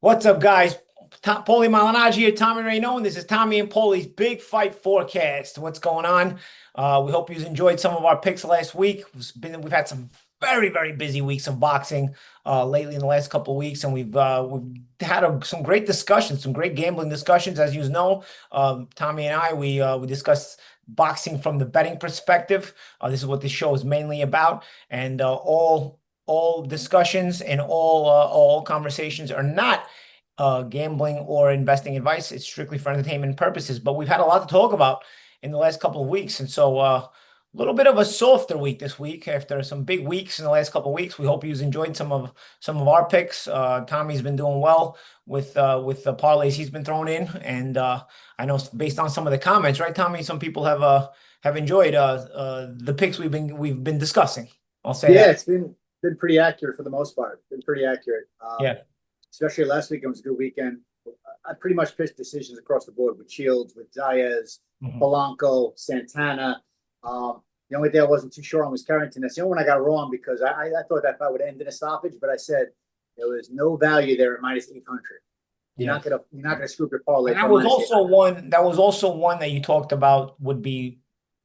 What's up, guys? Paulie Malignaggi here, Tommy Rayno, and this is Tommy and Paulie's Big Fight Forecast. What's going on? We hope you enjoyed some of our picks last week. We've had some very busy weeks of boxing lately in the last couple of weeks, and we've had some great discussions, some great gambling discussions. As you know, Tommy and I we discussed boxing from the betting perspective. This is what this show is mainly about, and all discussions and all conversations are not gambling or investing advice. It's strictly for entertainment purposes. But we've had a lot to talk about in the last couple of weeks, and so a little bit of a softer week this week after some big weeks in the last couple of weeks. We hope you've enjoyed some of our picks. Tommy's been doing well with the parlays he's been throwing in, and I know based on some of the comments, right, Tommy? Some people have enjoyed the picks we've been discussing. I'll say Yeah, that. it's been pretty accurate for the most part. Been pretty accurate. Yeah. Especially last weekend was a good weekend. I pretty much pitched decisions across the board with Shields, with Diaz, Mhm. Polanco, Santana. The only thing I wasn't too sure on was Carrington. That's the only one I got wrong because I thought that fight would end in a stoppage, but I said there was no value there at minus 800. Yeah. You're not gonna screw your parlay And that for was minus eight also hundred. one that was also one that you talked about would be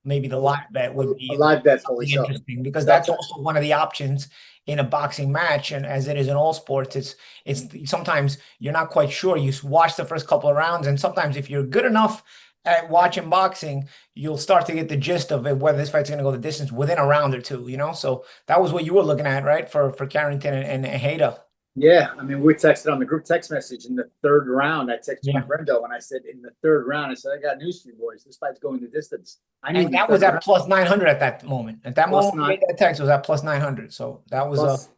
maybe the live bet would A be live bet fully something so. interesting because That's that's also one of the options in a boxing match. And as it is in all sports, it's sometimes you're not quite sure. You watch the first couple of rounds, and sometimes if you're good enough at watching boxing, you'll start to get the gist of it, whether this fight's going to go the distance within a round or two, you know? So that was what you were looking at, right? For Carrington and Hayda. Yeah, I mean, we texted on the group text message in the third round. I texted my Yeah. Brendo and I said, in the third round, I said, I got news for you boys. This fight's going the distance. I knew And in the that was third at round, plus 900 at that moment. At that plus moment, we nine, made that text, it was at plus 900. So that was plus,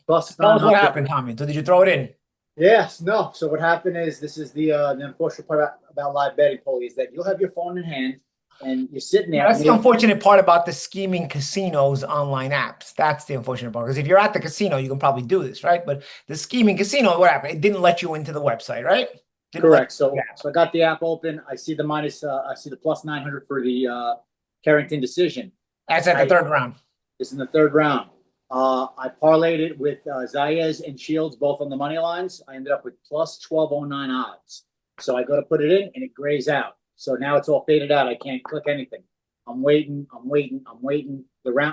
plus tell us what 900. happened, Tommy. So did you throw it in? Yes, no. So what happened is this is the unfortunate part about live betting, Paulie, is that you'll have your phone in hand and you're sitting Yeah, there that's and the you unfortunate part about the scheming casinos online apps. That's the unfortunate part. Because if you're at the casino, you can probably do this, right? But the scheming casino, what happened? It didn't let you into the website, right? Didn't let correct. So yeah. so I got the app open. I see the plus 900 for the Carrington decision. That's at the I third round. Is in the third round. I parlayed it with Zayas and Shields both on the money lines. I ended up with plus 1209 odds. So I go to put it in and it grays out. So now it's all faded out. I can't click anything. I'm waiting.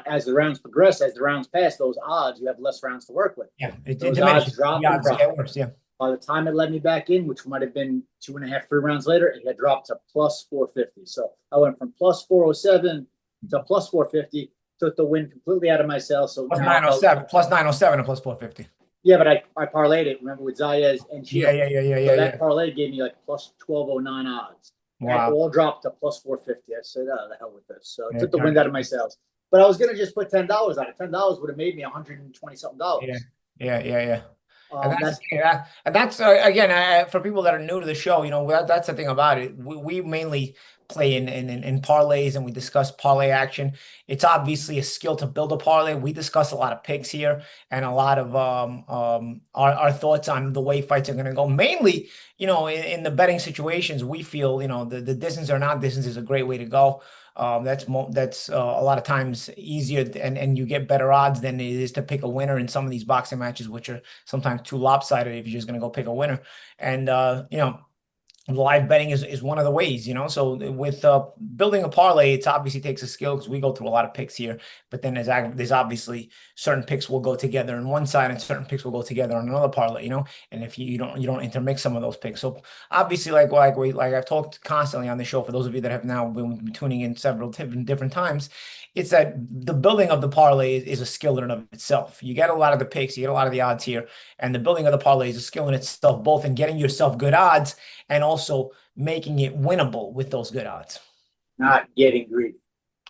As the rounds progress, as the rounds pass, those odds, you have less rounds to work with. Yeah, it Those odds diminishes. drop The and odds drop. get worse, yeah. By the time it let me back in, which might have been 2.5, 3 rounds later, it had dropped to plus 450. So I went from plus 407 to plus 450, took the win completely out of my cell. So Plus now, 907, plus 907 and plus 450. yeah, but I parlayed it, remember, with Zayas and Yeah, Shields. yeah, yeah, yeah, yeah, So yeah. that parlay gave me like plus 1209 odds. That Wow. all dropped to plus 450. I said, oh, the hell with this. So it Yeah, took the wind out of my sails. But I was going to just put $10 on it. $10 would have made me 120 something yeah, dollars. yeah. And that's That's yeah, and that's again for people that are new to the show, that's the thing about it. We mainly play in parlays and we discuss parlay action. It's obviously a skill to build a parlay. We discuss a lot of picks here and a lot of our thoughts on the way fights are going to go. Mainly, in the betting situations, we feel the distance or not distance is a great way to go. That's a lot of times easier and you get better odds than it is to pick a winner in some of these boxing matches, which are sometimes too lopsided if you're just going to go pick a winner. And live betting is one of the ways, so with building a parlay, it obviously takes a skill because we go through a lot of picks here, but then there's obviously certain picks will go together on one side and certain picks will go together on another parlay, and if you don't intermix some of those picks. So obviously like I've talked constantly on the show, for those of you that have now been tuning in several different times, it's that the building of the parlay is a skill in and of itself. You get a lot of the picks, you get a lot of the odds here, and the building of the parlay is a skill in itself, both in getting yourself good odds and also making it winnable with those good odds. not getting greedy.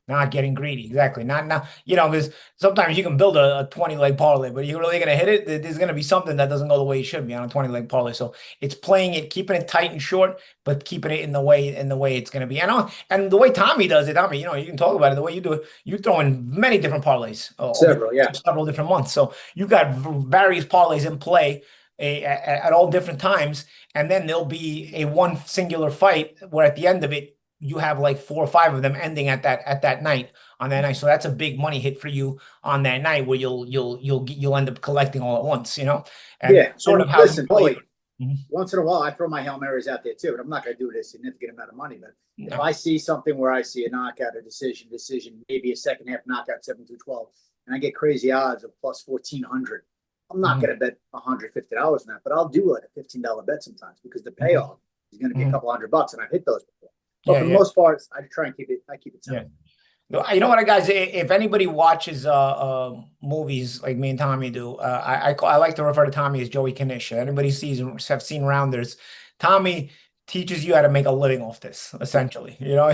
Not getting greedy, exactly. Not, because sometimes you can build a 20 leg parlay, but you're really gonna hit it. There's gonna be something that doesn't go the way it should be on a 20 leg parlay. So it's playing it, keeping it tight and short, but keeping it in the way it's gonna be. And the way Tommy does it, Tommy, you can talk about it the way you do it. You throw in many different parlays over Several, yeah. several different months. So you've got various parlays in play at all different times, and then there'll be a one singular fight where at the end of it you have like four or five of them ending at that night on that night. So that's a big money hit for you on that night where you'll end up collecting all at once, and Yeah. sort of And how you listen, play. Paulie, once in a while, I throw my Hail Marys out there too, but I'm not going to do it a significant amount of money. But if No. I see something where I see a knockout, a decision, maybe a second half knockout, 7-12, and I get crazy odds of plus 1,400, I'm not going to bet $150 on that, but I'll do like a $15 bet sometimes because the payoff is going to be a couple $100, and I've hit those before. But for the most part, I try and keep it. I keep it simple. You know what, guys? If anybody watches movies like me and Tommy do, I like to refer to Tommy as Joey Kanish. Anybody have seen Rounders? Tommy teaches you how to make a living off this, essentially. You know,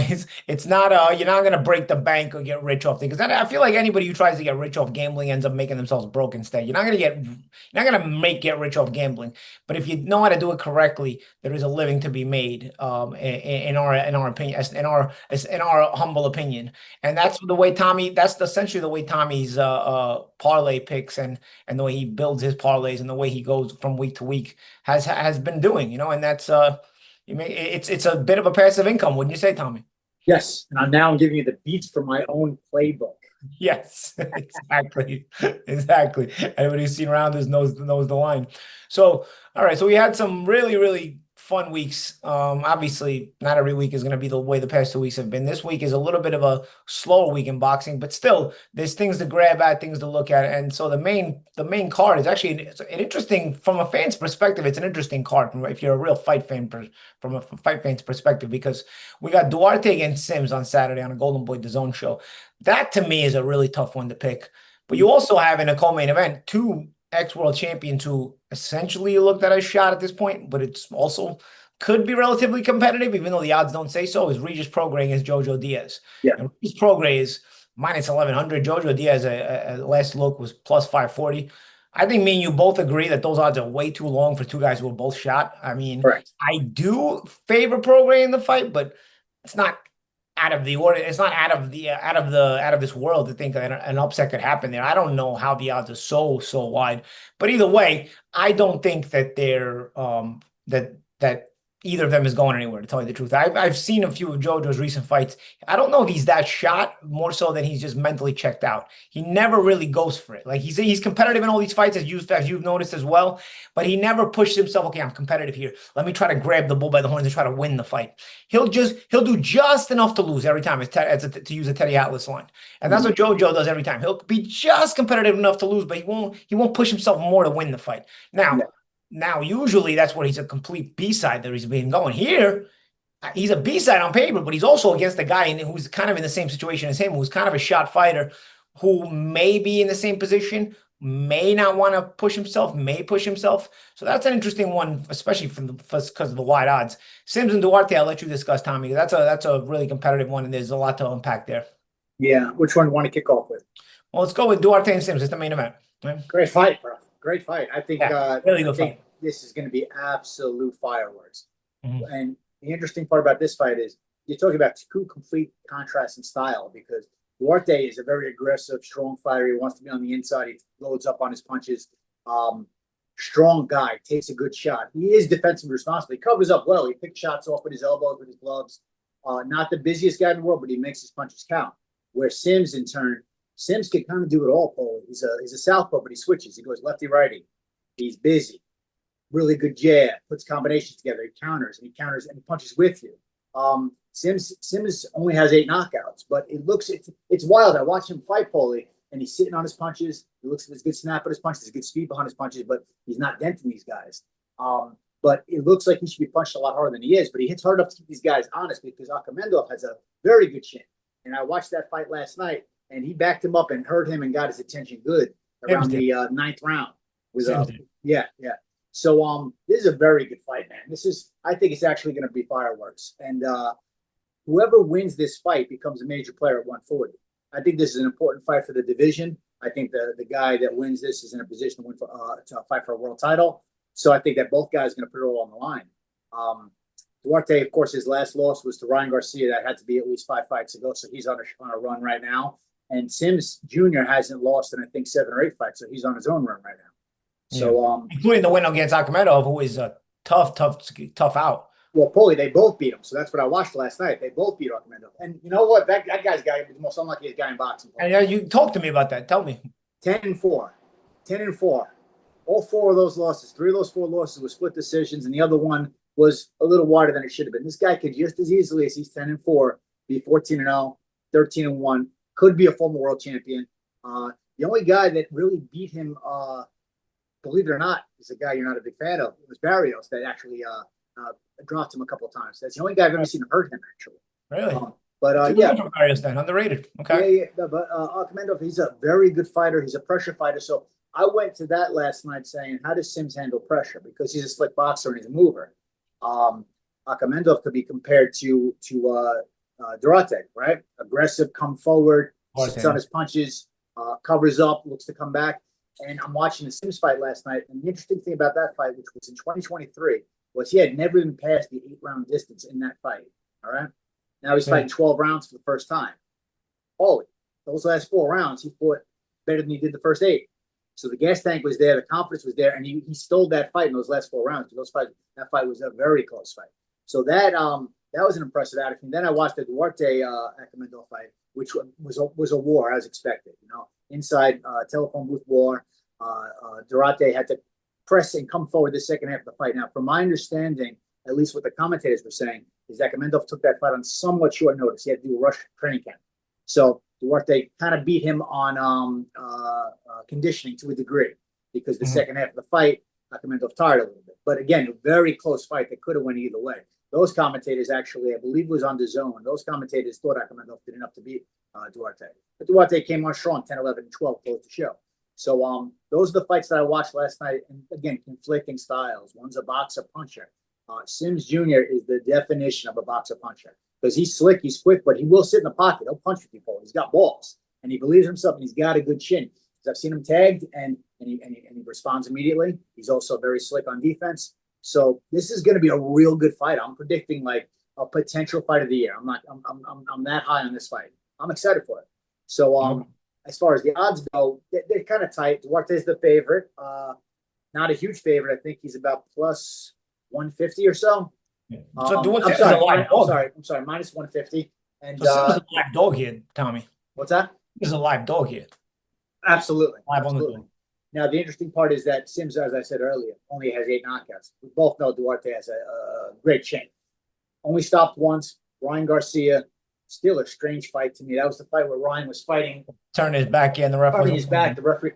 it's not you're not gonna break the bank or get rich off it, because I feel like anybody who tries to get rich off gambling ends up making themselves broke instead. Get rich off gambling. But if you know how to do it correctly, there is a living to be made. In our opinion, in our humble opinion, and that's the way Tommy. That's essentially the way Tommy's parlay picks and the way he builds his parlays and the way he goes from week to week has been doing. You know, and that's it's a bit of a passive income, wouldn't you say, Tommy? Yes, and I'm giving you the beats from my own playbook. Yes, exactly. Exactly. Anybody who's seen Rounders knows the line. So, all right. So we had some really, really fun weeks. Obviously, not every week is going to be the way the past 2 weeks have been. This week is a little bit of a slower week in boxing, but still, there's things to grab at, things to look at. And so the main card is actually an interesting, from a fan's perspective, it's an interesting card if you're a real fight fan, from a fight fan's perspective, because we got Duarte against Sims on Saturday on a Golden Boy DAZN show. That to me is a really tough one to pick. But you also have in a co-main event two ex-world champions who essentially looked at a shot at this point, but it's also could be relatively competitive, even though the odds don't say so, is Regis Prograis against Jojo Diaz. Yeah. And Regis Prograis is minus 1,100. Jojo Diaz, a last look, was plus 540. I think me and you both agree that those odds are way too long for two guys who are both shot. I mean, Correct. I do favor Prograis in the fight, but it's not out of the order. It's not out of this world to think that an upset could happen there. I don't know how the odds are so wide, but either way, I don't think that they're that either of them is going anywhere, to tell you the truth. I've seen a few of Jojo's recent fights. I don't know if he's that shot, more so than he's just mentally checked out. He never really goes for it. Like he's competitive in all these fights, as you've noticed as well, but he never pushes himself. Okay, I'm competitive here. Let me try to grab the bull by the horns and try to win the fight. He'll do just enough to lose every time, to use a Teddy Atlas line. And that's what Jojo does every time. He'll be just competitive enough to lose, but he won't push himself more to win the fight. Now, usually that's where he's a complete B-side that he's been going. Here, he's a B-side on paper, but he's also against a guy who's kind of in the same situation as him, who's kind of a shot fighter, who may be in the same position, may not want to push himself, may push himself. So that's an interesting one, especially because of the wide odds. Sims and Duarte, I'll let you discuss, Tommy. That's a really competitive one, and there's a lot to unpack there. Yeah. Which one do you want to kick off with? Well, let's go with Duarte and Sims. It's the main event. Right? Great fight, bro. Great fight. I think really good fight. This is going to be absolute fireworks. And the interesting part about this fight is you're talking about two complete contrasts in style, because Duarte is a very aggressive, strong fighter. He wants to be on the inside. He loads up on his punches. Strong guy, takes a good shot. He is defensively responsible. He covers up well. He picks shots off with his elbows, with his gloves. Not the busiest guy in the world, but he makes his punches count. Where Sims, in turn, Sims can kind of do it all, Paul. He's a southpaw, but he switches. He goes lefty-righty. He's busy. Really good jab. Puts combinations together. He counters and he punches with you. Sims only has 8 knockouts, but it's wild. I watch him fight Paulie, and he's sitting on his punches. He looks at his good snap at his punches, his good speed behind his punches, but he's not denting these guys. But it looks like he should be punched a lot harder than he is. But he hits hard enough to keep these guys honest, because Akhmedov has a very good chin. And I watched that fight last night, and he backed him up and hurt him and got his attention good around the 9th round. Yeah. So this is a very good fight, man. I think it's actually going to be fireworks. And whoever wins this fight becomes a major player at 140. I think this is an important fight for the division. I think the guy that wins this is in a position to fight for a world title. So I think that both guys are going to put it all on the line. Duarte, of course, his last loss was to Ryan Garcia. That had to be at least 5 fights ago. So he's on a run right now. And Sims Jr. hasn't lost in, I think, 7 or 8 fights. So he's on his own run right now. So, including the win against Akhmedov, who is a tough out. Well, Paulie, they both beat him. So that's what I watched last night. They both beat Akhmedov. And you know what? That guy's the most unluckiest guy in boxing. And you talked to me about that. Tell me. 10-4. all four of those losses, three of those four losses were split decisions, and the other one was a little wider than it should have been. This guy could just as easily as he's 10-4, be 14-0, 13-1, could be a former world champion. The only guy that really beat him, believe it or not, is a guy you're not a big fan of. It was Barrios that actually dropped him a couple of times. That's the only guy I've ever seen hurt him, actually. Really? But yeah, Prograis then underrated. Okay. Yeah. But Akhmedov, he's a very good fighter. He's a pressure fighter. So I went to that last night saying, how does Sims handle pressure? Because he's a slick boxer and he's a mover. Akhmedov could be compared to Duarte, right? Aggressive, come forward, sits on his punches, covers up, looks to come back. And I'm watching the Sims fight last night. And the interesting thing about that fight, which was in 2023, was he had never even passed the 8-round distance in that fight. All right. Now he's fighting 12 rounds for the first time. Holy, those last 4 rounds, he fought better than he did the first 8. So the gas tank was there, the confidence was there, and he stole that fight in those last 4 rounds. That fight was a very close fight. So that was an impressive attitude. Then I watched the Duarte Akhmedov fight, which was a war as expected. You know, inside telephone booth war. Duarte had to press and come forward the second half of the fight. Now, from my understanding, at least what the commentators were saying, is that Akhmedov took that fight on somewhat short notice. He had to do a rush training camp. So Duarte kind of beat him on conditioning to a degree because the second half of the fight, Akhmedov tired a little bit. But again, a very close fight that could have went either way. Those commentators actually, I believe it was on the zone. Those commentators thought Akhmedov did enough to beat Duarte. But Duarte came on strong, 10, 11, and 12, closed the show. So those are the fights that I watched last night. And again, conflicting styles. One's a boxer puncher. Sims Jr. is the definition of a boxer puncher because he's slick, he's quick, but he will sit in the pocket. He'll punch with people. He's got balls, and he believes in himself, and he's got a good chin. I've seen him tagged, and he responds immediately. He's also very slick on defense. So this is going to be a real good fight. I'm predicting like a potential fight of the year. I'm that high on this fight. I'm excited for it. So as far as the odds go, they're kind of tight. Duarte's the favorite. Not a huge favorite. I think he's about plus 150 or so. So Duarte I'm sorry, minus 150. And so Sims is a live dog here, Tommy. What's that? This is a live dog here. Absolutely. Live on the dog. Now, the interesting part is that Sims, as I said earlier, only has 8 knockouts. We both know Duarte has a great chin. Only stopped once. Ryan Garcia, still a strange fight to me. That was the fight where Ryan was fighting. Turning his back in, the referee. Turning his back, the referee.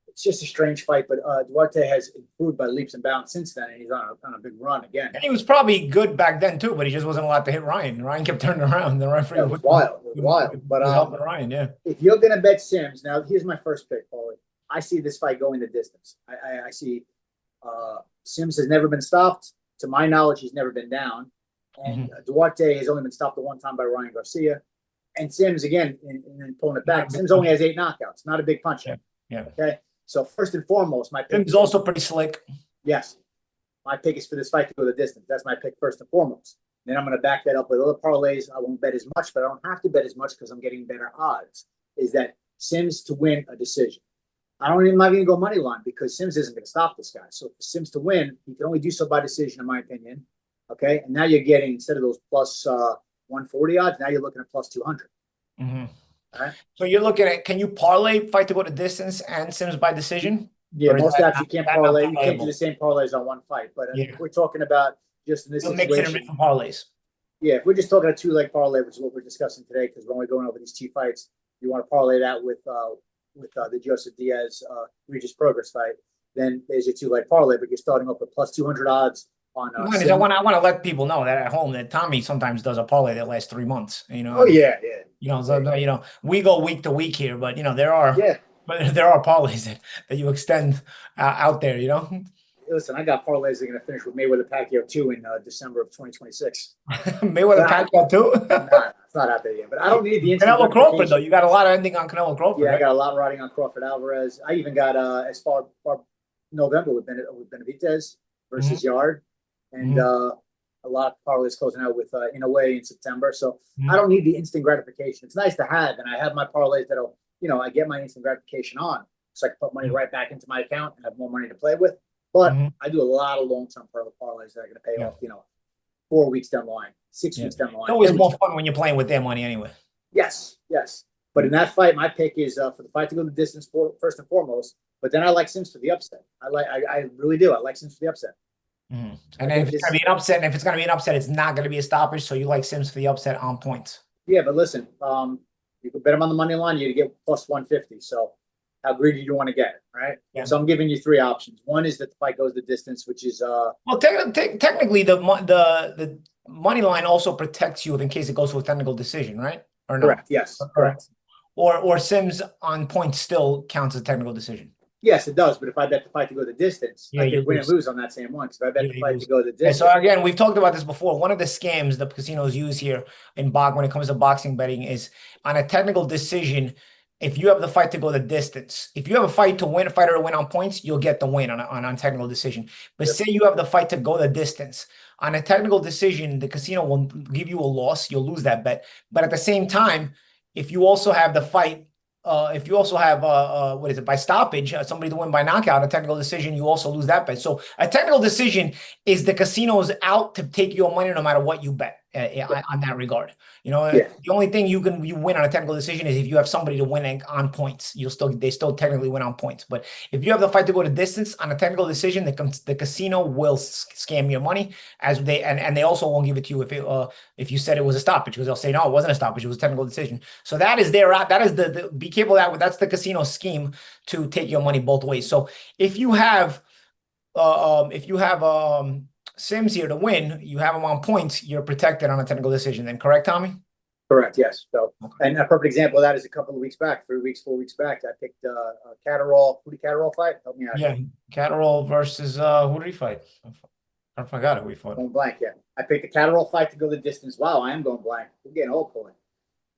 It's just a strange fight, but Duarte has improved by leaps and bounds since then, and he's on a big run again. And he was probably good back then too, but he just wasn't allowed to hit Ryan. Ryan kept turning around. The referee was wild. But helping Ryan, yeah. If you're gonna bet Sims, now here's my first pick, Paulie. I see this fight going the distance. I see Sims has never been stopped. To my knowledge, he's never been down. And Duarte has only been stopped the one time by Ryan Garcia. And Sims, again, in pulling it back, Sims only has 8 knockouts. Not a big puncher. Yeah. Okay. So first and foremost, my pick Sims is also pretty slick. Yes. My pick is for this fight to go the distance. That's my pick first and foremost. Then I'm going to back that up with other parlays. I won't bet as much, but I don't have to bet as much because I'm getting better odds. Is that Sims to win a decision? I'm not going to go money line because Sims isn't going to stop this guy. So for Sims to win, he can only do so by decision, in my opinion. Okay. And now you're getting, instead of those plus 140 odds, now you're looking at plus 200. Right. So you're looking at, can you parlay fight to go to distance and Sims by decision? Yeah, most apps you can't parlay. You can't do the same parlays on one fight. But if we're talking about just in this situation, mixing parlays. Yeah, if we're just talking a 2-leg parlay, which is what we're discussing today, because we're only going over these 2 fights. You want to parlay that with the Joseph Diaz Regis Prograis fight, then there's your 2-leg parlay. But you're starting off with plus 200 odds. I want to let people know that at home that Tommy sometimes does a parlay that lasts 3 months. You know. Oh yeah. So, we go week to week here, but there are parlays that you extend out there. Listen, I got parlays that are going to finish with Mayweather Pacquiao 2 in December of 2026. Mayweather Pacquiao 2? It's not out there yet, but I don't need the Canelo Crawford though. You got a lot of ending on Canelo Crawford. Yeah, right? I got a lot riding on Crawford Alvarez. I even got as far November with Benavidez versus Yard. And a lot of parlays closing out with Inoue in September. So I don't need the instant gratification. It's nice to have, and I have my parlays that'll, I get my instant gratification on, so I can put money right back into my account and have more money to play with. But I do a lot of long-term parlays that are going to pay off, 4 weeks down the line, 6 weeks down the line. It's always more fun when you're playing with their money anyway. Yes. But in that fight, my pick is for the fight to go the distance first and foremost. But then I like Sims for the upset. I really do. I like Sims for the upset. And then if it's going to be an upset, and if it's going to be an upset, it's not going to be a stoppage. So you like Sims for the upset on points. Yeah, but listen, you can bet him on the money line. You get plus 150. So how greedy do you want to get, right? Yeah. So I'm giving you three options. One is that the fight goes the distance, which is well, technically the money line also protects you in case it goes to a technical decision, right? Or no? Correct. Yes. Correct. Or Sims on points still counts as a technical decision. Yes, it does. But if I bet the fight to go the distance, Yeah, I could win and lose on that same one. Because if I bet the fight to go the distance. So again, we've talked about this before. One of the scams the casinos use here in box when it comes to boxing betting is on a technical decision. If you have the fight to go the distance, if you have a fight to win, a fighter to win on points, you'll get the win on technical decision. But say you have the fight to go the distance on a technical decision, the casino will give you a loss. You'll lose that bet. But at the same time, if you also have the fight, if you also have what is it by stoppage, somebody to win by knockout, a technical decision, you also lose that bet. So a technical decision is the casino's out to take your money no matter what you bet on that regard. The only thing you win on a technical decision is if you have somebody to win on points. They still technically win on points. But if you have the fight to go to distance on a technical decision, the casino will scam your money as they also won't give it to you if you said it was a stoppage, because they'll say no, it wasn't a stoppage, it was a technical decision. So that is be careful that's the casino scheme to take your money both ways. So if you have Sims here to win, you have them on points, you're protected on a technical decision then, correct, Tommy? Correct, yes. So, and a perfect example of that is a couple of weeks back, 4 weeks back, I picked Catterall. Who did Catterall fight? Help me out. Yeah, Catterall versus who did he fight? I forgot who we fought. Going blank, yeah. I picked the Catterall fight to go the distance. Wow, I am going blank. We're getting old, boy.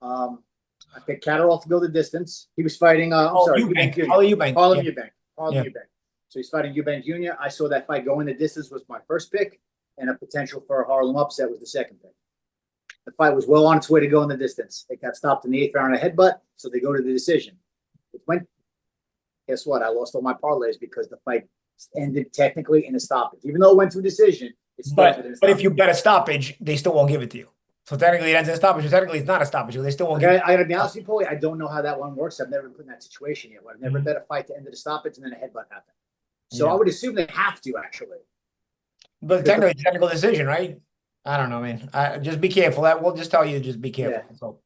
I picked Catterall to go the distance. He was fighting Eubank. Eubank. So he's fighting Eubank Jr. I saw that fight going the distance was my first pick, and a potential for a Harlem upset was the second pick. The fight was well on its way to go in the distance. It got stopped in the 8th round, a headbutt, so they go to the decision. It went. Guess what? I lost all my parlays because the fight ended technically in a stoppage. Even though it went to a decision, but if you bet a stoppage, they still won't give it to you. So technically it ends in a stoppage. Technically it's not a stoppage. They still won't give it. I gotta be honest with you, Paulie, I don't know how that one works. I've never been put in that situation yet. I've never bet a fight to end in a stoppage and then a headbutt happened. So I would assume they have to actually. But technically it's a technical decision, right? I don't know, man. Just be careful. We'll just tell you, just be careful. Yeah. So,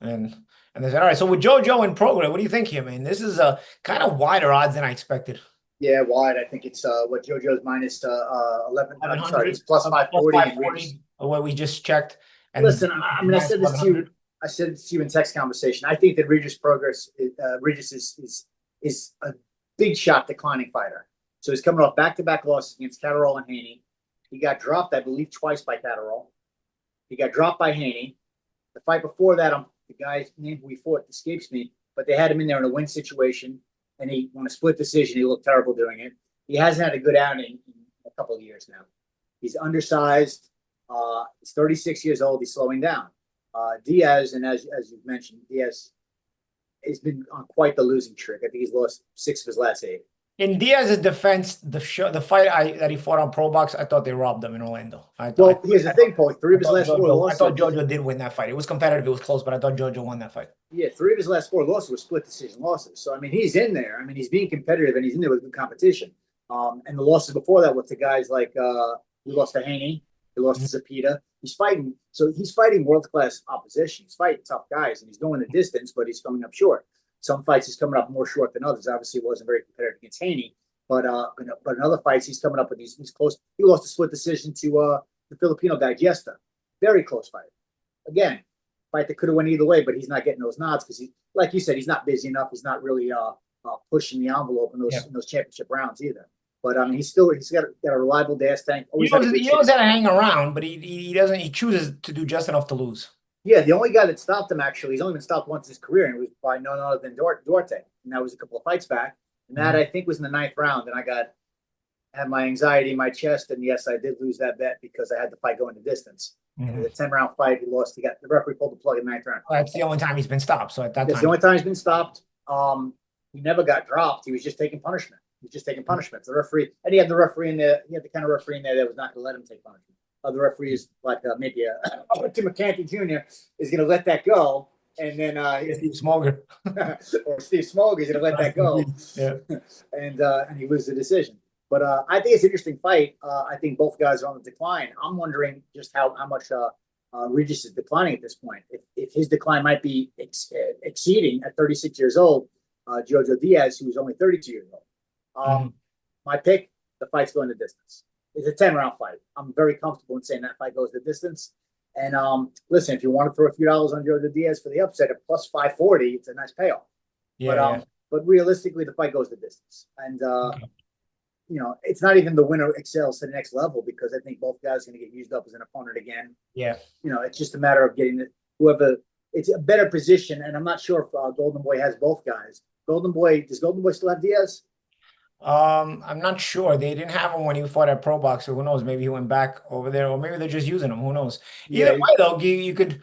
and they said, all right. So with Jojo and Prograis, what do you think here, man? This is a kind of wider odds than I expected. Yeah, wide. I think it's what Jojo's minus 11. I'm sorry, it's plus 540. What we just checked. And listen, I mean, I said this to you in text conversation. I think that Regis Prograis, Regis is a big shot declining fighter. So he's coming off back-to-back losses against Catterall and Haney. He got dropped, I believe, twice by Catterall. He got dropped by Haney. The fight before that, the guy's name we fought escapes me, but they had him in there in a win situation, and he won a split decision. He looked terrible doing it. He hasn't had a good outing in a couple of years now. He's undersized. He's 36 years old. He's slowing down. Diaz, and as you've mentioned, Diaz has been on quite the losing streak. I think he's lost 6 of his last 8. In Diaz's defense, the fight that he fought on Pro Box, I thought they robbed him in Orlando. Here's the thing, Paul. 3 of his last 4 losses. I thought Jojo did win that fight. It was competitive. It was close, but I thought Jojo won that fight. Yeah, 3 of his last 4 losses were split decision losses. So, I mean, he's in there. I mean, he's being competitive, and he's in there with good competition. And the losses before that were to guys like he lost to Haney. He lost to Zepeda. He's fighting world-class opposition. He's fighting tough guys, and he's going the distance, but he's coming up short. Some fights he's coming up more short than others. Obviously, he wasn't very competitive against Haney, but in other fights he's coming up with these close. He lost a split decision to the Filipino guy Giesta. Very close fight. Again, fight that could have went either way, but he's not getting those nods because he, like you said, he's not busy enough. He's not really pushing the envelope in those championship rounds either. But he's got a reliable gas tank. He knows how to hang around, but he doesn't. He chooses to do just enough to lose. Yeah, the only guy that stopped him, actually, he's only been stopped once in his career, and it was by none other than Duarte. And that was a couple of fights back. And that, I think, was in the 9th round. And I had my anxiety in my chest. And yes, I did lose that bet because I had the fight going the distance. And the 10-round fight, he lost. The referee pulled the plug in the 9th round. Well, that's the only time he's been stopped. So at that time. That's the only time he's been stopped. He never got dropped. He was just taking punishment. The referee, and he had the referee in there. He had the kind of referee in there that was not going to let him take punishment. Other referees, like maybe Tim McCanty Jr., is going to let that go And then Steve Smoger. or Steve Smolg is going to let that go, Yeah. and he loses the decision. But I think it's an interesting fight. I think both guys are on the decline. I'm wondering just how much Regis is declining at this point. If his decline might be exceeding at 36 years old, Jojo Diaz, who's only 32 years old. My pick, the fight's going the distance. It's a 10-round fight. I'm very comfortable in saying that fight goes the distance. And listen, if you want to throw a few dollars on Jojo Diaz for the upset at plus 540, it's a nice payoff. Yeah. But realistically, the fight goes the distance. And Okay. you know, it's not even the winner excels to the next level because I think both guys are going to get used up as an opponent again. Yeah. You know, it's just a matter of getting whoever. It's a better position, and I'm not sure if Golden Boy has both guys. Does Golden Boy still have Diaz? I'm not sure. They didn't have him when he fought at Pro Boxer. Who knows? Maybe he went back over there, or maybe they're just using him. Who knows? Either Yeah, way, though, you could.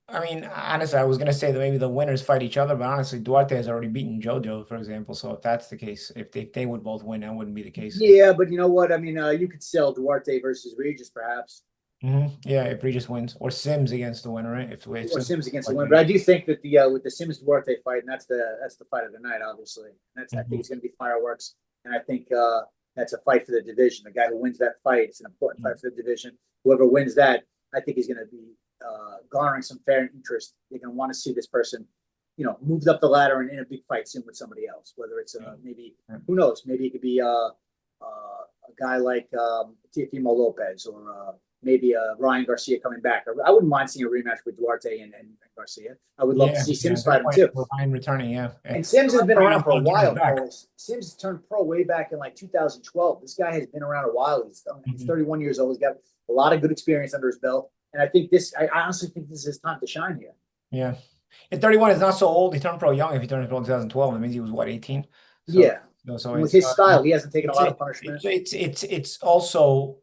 I mean, honestly, I was gonna say that maybe the winners fight each other, but honestly, Duarte has already beaten Jojo, for example. So if that's the case, if they would both win, that wouldn't be the case. yeah, but you know what? I mean, you could sell Duarte versus Regis, perhaps, Yeah, if Regis wins, or Sims against the winner, right? If or Sims against the like winner. But I do think that the with the Sims Duarte fight, and that's the fight of the night, obviously. I think it's going to be fireworks, and I think that's a fight for the division. The guy who wins that fight, it's an important fight for the division. Whoever wins that, I think is going to be garnering some fair interest. They're going to want to see this person, you know, moved up the ladder and in a big fight soon with somebody else. Whether it's maybe who knows, maybe it could be a guy like Teofimo Lopez or maybe Ryan Garcia coming back. I wouldn't mind seeing a rematch with Duarte and Garcia. I would love to see Sims fight him too. Ryan returning, yeah. And Sims has been around for a while. Sims turned pro way back in like 2012. This guy has been around a while. He's 31 years old. He's got a lot of good experience under his belt. And I think I honestly think this is his time to shine here. Yeah. At 31 is not so old. He turned pro young. If he turned pro in 2012, that means he was what, 18? So, yeah. So with his style, he hasn't taken a lot of punishment. It's also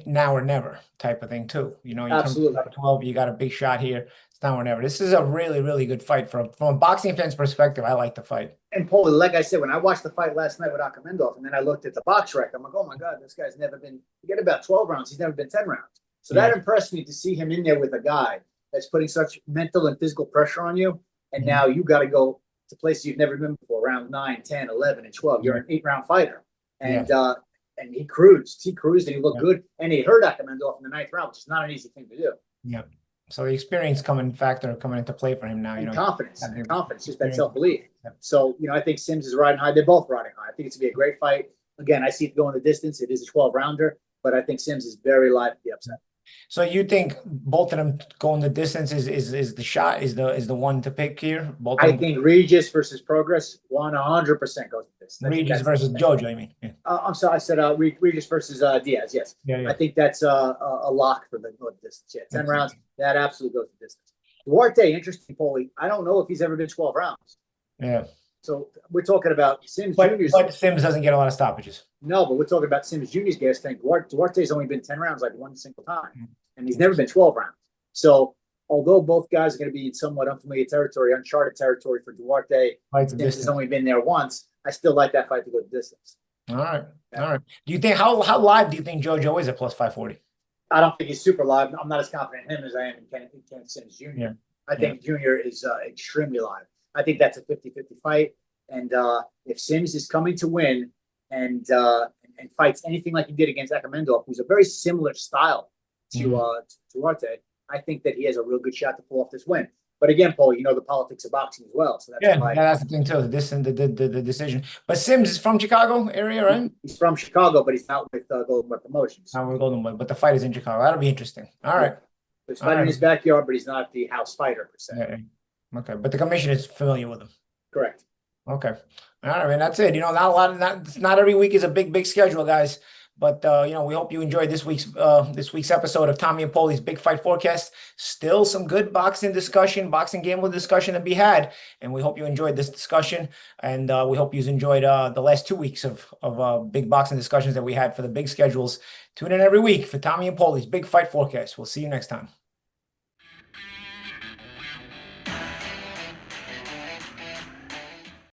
now or never type of thing too. You know, you absolutely turn 12, you got a big shot here. It's now or never. This is a really, really good fight from a boxing fan's perspective. I like the fight. And Paulie, like I said, when I watched the fight last night with Akhmedov, and then I looked at the box rec, I'm like, oh my God, this guy's never been. Forget about 12 rounds. He's never been 10 rounds. So that impressed me to see him in there with a guy that's putting such mental and physical pressure on you. And now you got to go to places you've never been before, round 9, 10, 11, and 12. You're an 8-round fighter. And he cruised. He cruised and he looked good. And he hurt Akhmedov in the 9th round, which is not an easy thing to do. Yeah. So the experience coming into play for him now. You know, confidence, just that self-belief. So, you know, I think Sims is riding high. They're both riding high. I think it's going to be a great fight. Again, I see it going the distance. It is a 12-rounder, but I think Sims is very live to the upset. So you think both of them going the distance is the shot, is the one to pick here? I think Regis versus Prograis 100% goes to this. Regis versus Jojo, I mean. Yeah. I'm sorry, I said Regis versus Diaz. Yes. Yeah. I think that's a lock for the distance. Yeah, 10 rounds. That absolutely goes to distance. Duarte, interesting, Paulie. I don't know if he's ever been 12 rounds. Yeah. So we're talking about Sims Jr.'s. But Sims doesn't get a lot of stoppages. No, but we're talking about Sims Jr.'s gas tank. Duarte's only been 10 rounds like one single time. And he's never been 12 rounds. So although both guys are going to be in somewhat unfamiliar territory, uncharted territory for Duarte, Sims has only been there once. I still like that fight to go the distance. All right. Do you think how live do you think Jojo is at plus 540? I don't think he's super live. I'm not as confident in him as I am in Kenneth Sims Jr. Yeah. I think Jr. is extremely live. I think that's a 50-50 fight. And if Sims is coming to win and fights anything like he did against Akhmedov, who's a very similar style to Duarte, I think that he has a real good shot to pull off this win. But again, Paul, you know the politics of boxing as well. So that's that's the thing too. The decision. But Sims is from Chicago area, right? He's from Chicago, but he's not with Golden Boy Promotions. Not with Golden Boy, but the fight is in Chicago. That'll be interesting. All right. He's fighting in his backyard, but he's not the house fighter per se. Yeah. Okay, but the commission is familiar with him. Correct. Okay. All right, man. That's it. You know, not every week is a big schedule, guys. But you know, we hope you enjoyed this week's episode of Tommy and Paulie's Big Fight Forecast. Still some good boxing gambling discussion to be had, and we hope you enjoyed this discussion. And we hope you enjoyed the last 2 weeks of big boxing discussions that we had for the big schedules. Tune in every week for Tommy and Paulie's Big Fight Forecast. We'll see you next time.